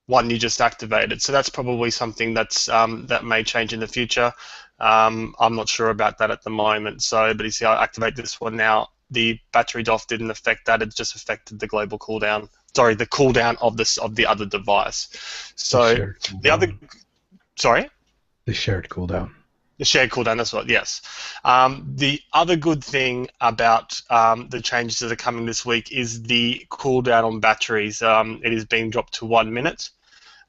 one you just activated. So that's probably something that may change in the future. I'm not sure about that at the moment. So, but you see, I activate this one now. The battery DOF didn't affect that. It just affected the global cooldown. Sorry, the cooldown of the other device. So the other, sorry, the shared cooldown. The shared cooldown, that's right, yes. The other good thing about the changes that are coming this week is the cooldown on batteries. It is being dropped to 1 minute,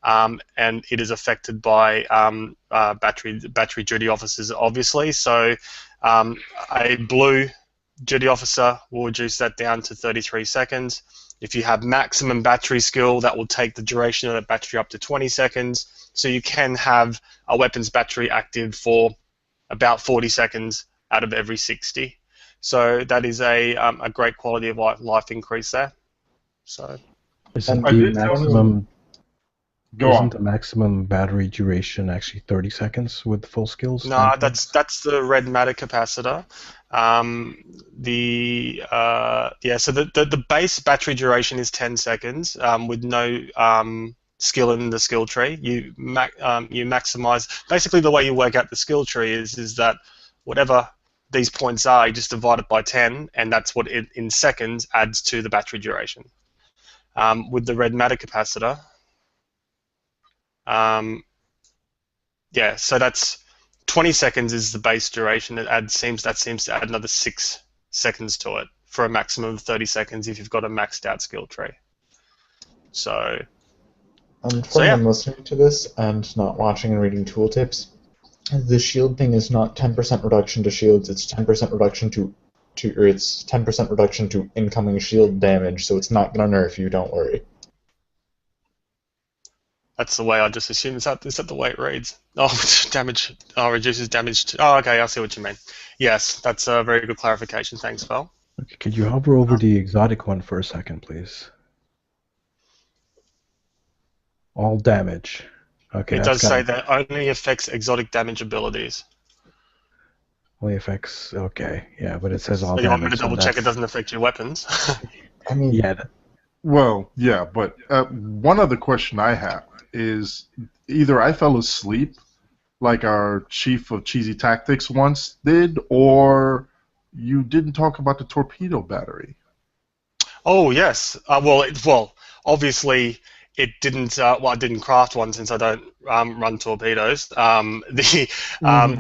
and it is affected by battery duty officers, obviously. So a blue duty officer will reduce that down to 33 seconds. If you have maximum battery skill, that will take the duration of that battery up to 20 seconds. So you can have a weapons battery active for about 40 seconds out of every 60. So that is a great quality of life increase there. So. Is it the Go Isn't on. the maximum battery duration actually 30 seconds with full skills? No, that's the red matter capacitor. So the base battery duration is 10 seconds with no skill in the skill tree. You maximize. Basically, the way you work out the skill tree is that whatever these points are, you just divide it by 10, and that's what it in seconds adds to the battery duration. With the red matter capacitor, so that's 20 seconds is the base duration. It seems to add another 6 seconds to it for a maximum of 30 seconds if you've got a maxed out skill tree. So I'm listening to this and not watching and reading tooltips, the shield thing is not 10% reduction to shields, it's 10% reduction it's 10% reduction to incoming shield damage, so it's not going to nerf you, don't worry. That's the way I just assume. Is that the way it reads? Oh, damage. Oh, reduces damage. Oh, okay, I see what you mean. Yes, that's a very good clarification. Thanks, Val. Okay, could you hover over the exotic one for a second, please? All damage. Okay. It does say that only affects exotic damage abilities. Only affects. Okay, yeah, but it says all So damage. you want me to double check it doesn't affect your weapons? I mean, yeah. Well, yeah, but one other question I have is either I fell asleep, like our chief of cheesy tactics once did, or you didn't talk about the torpedo battery. Oh yes. Well, obviously it didn't. I didn't craft one since I don't run torpedoes. The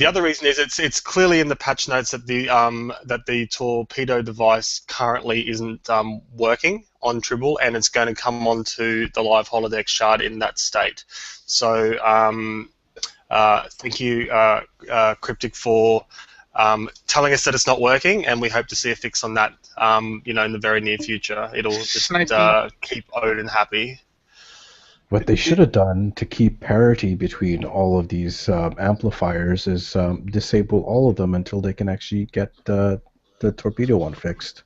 other reason is it's clearly in the patch notes that the torpedo device currently isn't working on Tribble, and it's going to come onto the live holodeck shard in that state. So thank you, Cryptic, for telling us that it's not working, and we hope to see a fix on that. In the very near future, it'll just keep Odin happy. What they should have done to keep parity between all of these amplifiers is disable all of them until they can actually get the torpedo one fixed.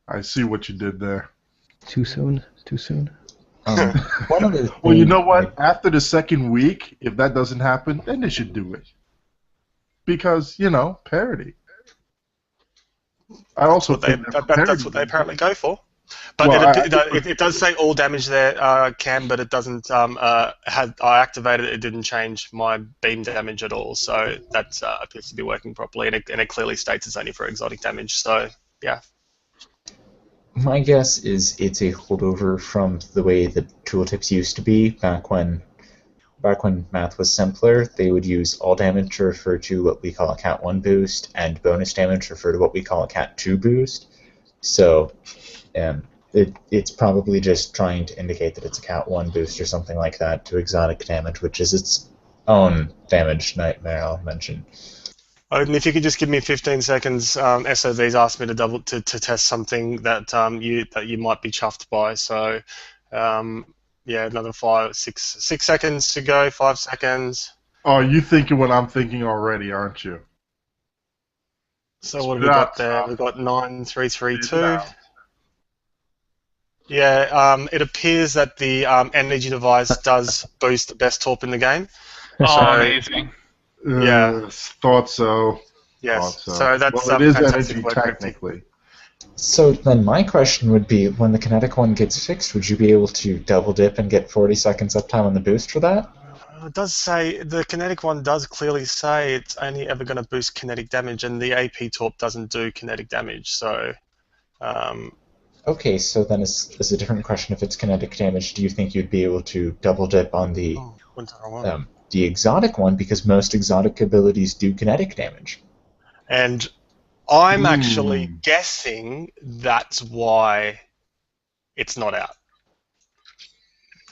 I see what you did there. Too soon? Too soon? One of the well, you know what? After the second week, if that doesn't happen, then they should do it. Because, parity. I also that's what they apparently go for. But it does say all damage there, Cam, but it doesn't. I activated it; it didn't change my beam damage at all. So that appears to be working properly, and it clearly states it's only for exotic damage. So yeah. My guess is it's a holdover from the way the tooltips used to be back when math was simpler. They would use all damage to refer to what we call a Cat 1 boost, and bonus damage to refer to what we call a Cat 2 boost. So it's probably just trying to indicate that it's a Cat 1 boost or something like that to exotic damage, which is its own damage nightmare, I'll mention. Odin, if you could just give me 15 seconds, SOV's asked me to test something that you might be chuffed by. So, another 6 seconds to go. 5 seconds. Oh, you thinking what I'm thinking already, aren't you? So what have we got there? We've got 9332. Yeah, it appears that the energy device does boost the best torp in the game. Amazing. Yeah. Thought so. Yes. Thought so. So that's it is fantastic energy work, technically. So then my question would be, when the kinetic one gets fixed, would you be able to double dip and get 40 seconds uptime on the boost for that? It does say, the kinetic one does clearly say it's only ever going to boost kinetic damage, and the AP torp doesn't do kinetic damage, so... Okay, so then it's a different question. If it's kinetic damage, do you think you'd be able to double dip on the exotic one, because most exotic abilities do kinetic damage? And I'm actually guessing that's why it's not out.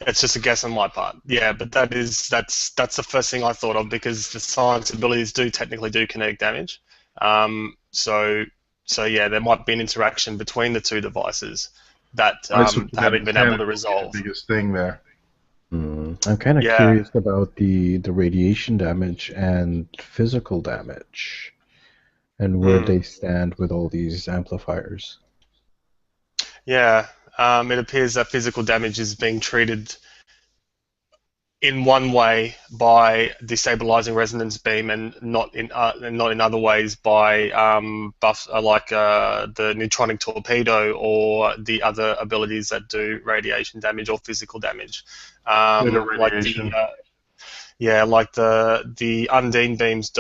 It's just a guess on my part. Yeah, but that's the first thing I thought of, because the science abilities do technically do kinetic damage. So yeah, there might be an interaction between the two devices that haven't been able to resolve. The biggest thing there. I'm kind of curious about the radiation damage and physical damage, and where they stand with all these amplifiers. Yeah, it appears that physical damage is being treated in one way by destabilizing resonance beam, and not in other ways by buff like the neutronic torpedo or the other abilities that do radiation damage or physical damage. Beta Like radiation. like the Undine beams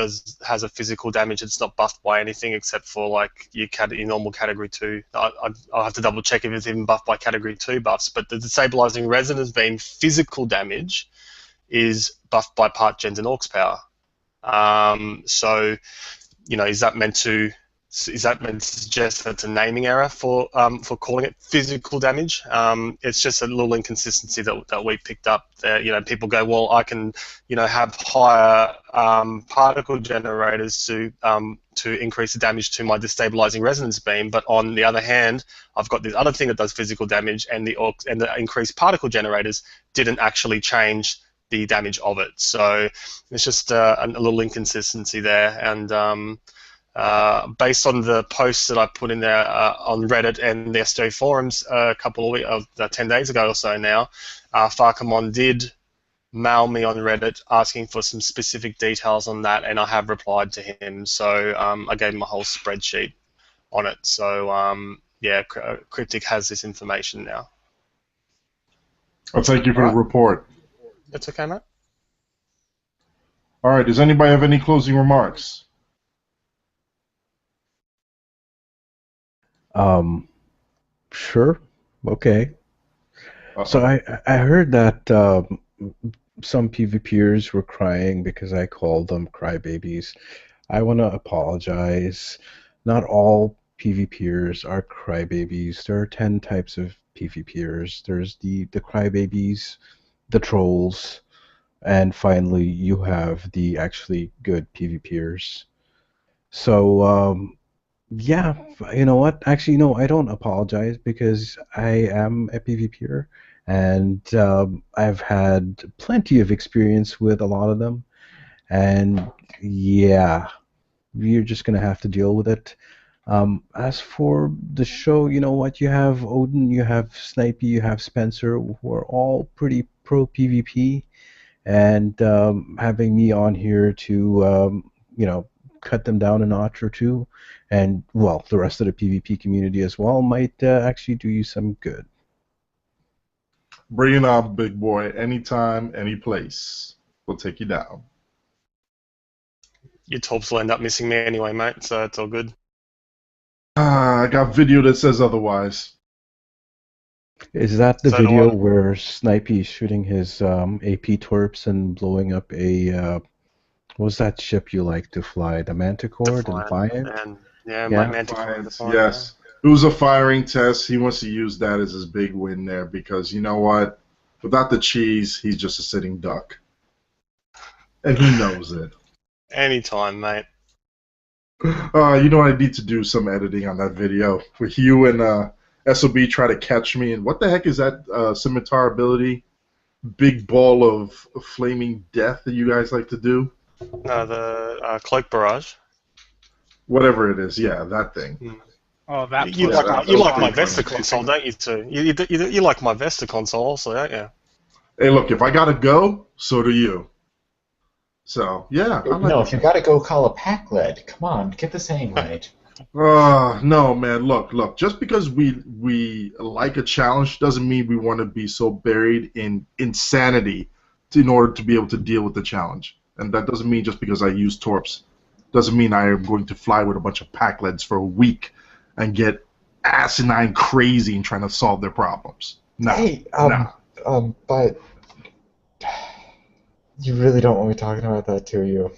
has a physical damage. It's not buffed by anything except for like your normal category 2. I'll have to double check if it's even buffed by category 2 buffs. But the destabilizing resonance beam physical damage is buffed by part gens and orcs power. So, is that meant to suggest that's a naming error for calling it physical damage? It's just a little inconsistency that we picked up there. People go, well, I can have higher particle generators to increase the damage to my destabilizing resonance beam, but on the other hand, I've got this other thing that does physical damage, and the increased particle generators didn't actually change the damage of it. So it's just a little inconsistency there, and based on the posts that I put in there on Reddit and the SDO forums a couple of weeks, 10 days ago or so now, Farkamon did mail me on Reddit asking for some specific details on that, and I have replied to him. So I gave him a whole spreadsheet on it. So yeah, Cryptic has this information now. Well, thank you for the report. That's okay, mate. All right. Does anybody have any closing remarks? Sure. Okay. Uh-oh. So I heard that some PvPers were crying because I called them crybabies. I want to apologize. Not all PvPers are crybabies. There are 10 types of PvPers. There's the crybabies, the trolls, and finally you have the actually good PvPers. So yeah, you know what? Actually, no, I don't apologize because I am a PvPer, and I've had plenty of experience with a lot of them, and yeah, you're just gonna have to deal with it. As for the show, you know what? You have Odin, you have Snipey, you have Spencer, who are all pretty pro PvP, and having me on here to cut them down a notch or two, and well, the rest of the PvP community as well might actually do you some good. Bring it on, big boy. Anytime, any place. We'll take you down. Your torps will end up missing me anyway, mate, so it's all good. I got video that says otherwise. Is that the So do video I. where Snipey is shooting his AP torps and blowing up a what was that ship you like to fly? The Manticore, the Defiant? And yeah, Yeah. my Manticore Defiance, Defiant, yes. It was a firing test. He wants to use that as his big win there because you know what? Without the cheese, he's just a sitting duck. And he knows it. Anytime, mate. You know, I need to do some editing on that video where you and SOB try to catch me. And what the heck is that scimitar ability? Big ball of flaming death that you guys like to do? No, the Cloak Barrage. Whatever it is, yeah, that thing. Oh, that You plus like that- you that like was my pretty Vesta funny. console, don't you? Too. You like my Vesta console also, don't you? Hey, look, if I gotta go, so do you. So, yeah. I like No, it. if you gotta go call a pack lead, come on, get the saying right. No, man. Look. Just because we like a challenge doesn't mean we want to be so buried in insanity in order to be able to deal with the challenge. And that doesn't mean just because I use torps doesn't mean I am going to fly with a bunch of pack leads for a week and get asinine crazy and trying to solve their problems. No. Hey, no. but you really don't want me talking about that, do you?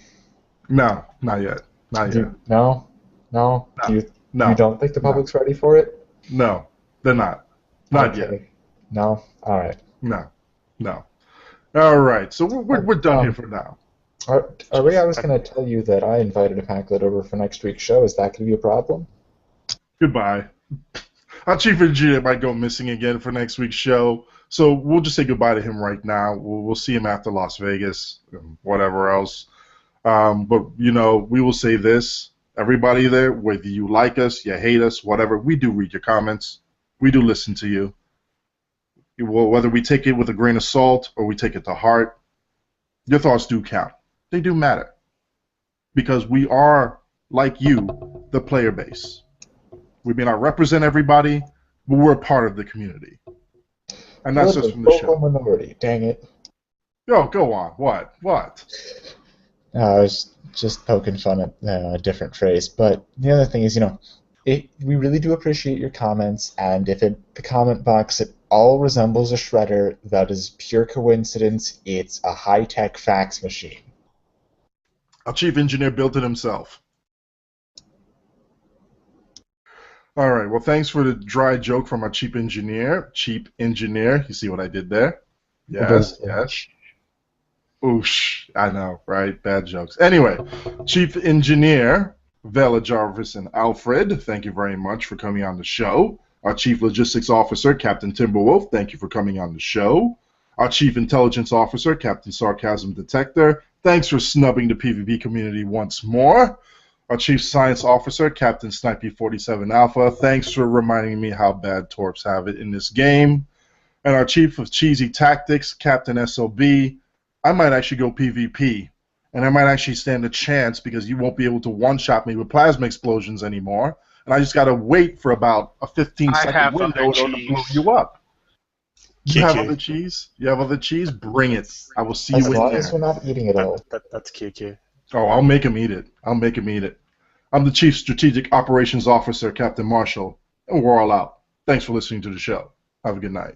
No, not yet. Not yet. No? No. You No. don't think the public's ready for it? No, they're not. Not yet. Okay. No? Alright. No. All right, so we're done here for now. I was going to tell you that I invited a pack lead over for next week's show. Is that going to be a problem? Goodbye. Our chief engineer might go missing again for next week's show, so we'll just say goodbye to him right now. We'll see him after Las Vegas, and whatever else. But, you know, we will say this. Everybody there, whether you like us, you hate us, whatever, we do read your comments. We do listen to you. Whether we take it with a grain of salt or we take it to heart, Your thoughts do count. They do matter. Because we are, like you, the player base. We may not represent everybody, but we're a part of the community. And that's We're just the from the vocal show. minority, dang it. Yo, go on. What? I was just poking fun at a different phrase. But the other thing is, we really do appreciate your comments, and if the comment box at all resembles a shredder, that is pure coincidence. It's a high-tech fax machine. Our chief engineer built it himself. All right. Well, thanks for the dry joke from our chief engineer. Cheap engineer. You see what I did there? Yes. Yes. Oosh. I know, right? Bad jokes. Anyway, chief engineer Vela, Jarvis, and Alfred, thank you very much for coming on the show. Our chief logistics officer, Captain TimberWolf, thank you for coming on the show. Our chief intelligence officer, Captain SarcasmDetector, thanks for snubbing the PvP community once more. Our chief science officer, Captain Snipey47 Alpha, thanks for reminding me how bad Torps have it in this game. And our chief of cheesy tactics, Captain SOB, I might actually go PvP. And I might actually stand a chance because you won't be able to one-shot me with plasma explosions anymore. And I just got to wait for about a 15-second window in order to blow you up. You have other cheese? You have other cheese? Bring it. I will see you in there. As long as we're not eating it all. That's QQ. Oh, I'll make him eat it. I'll make him eat it. I'm the Chief Strategic Operations Officer, Captain Marshall, and we're all out. Thanks for listening to the show. Have a good night.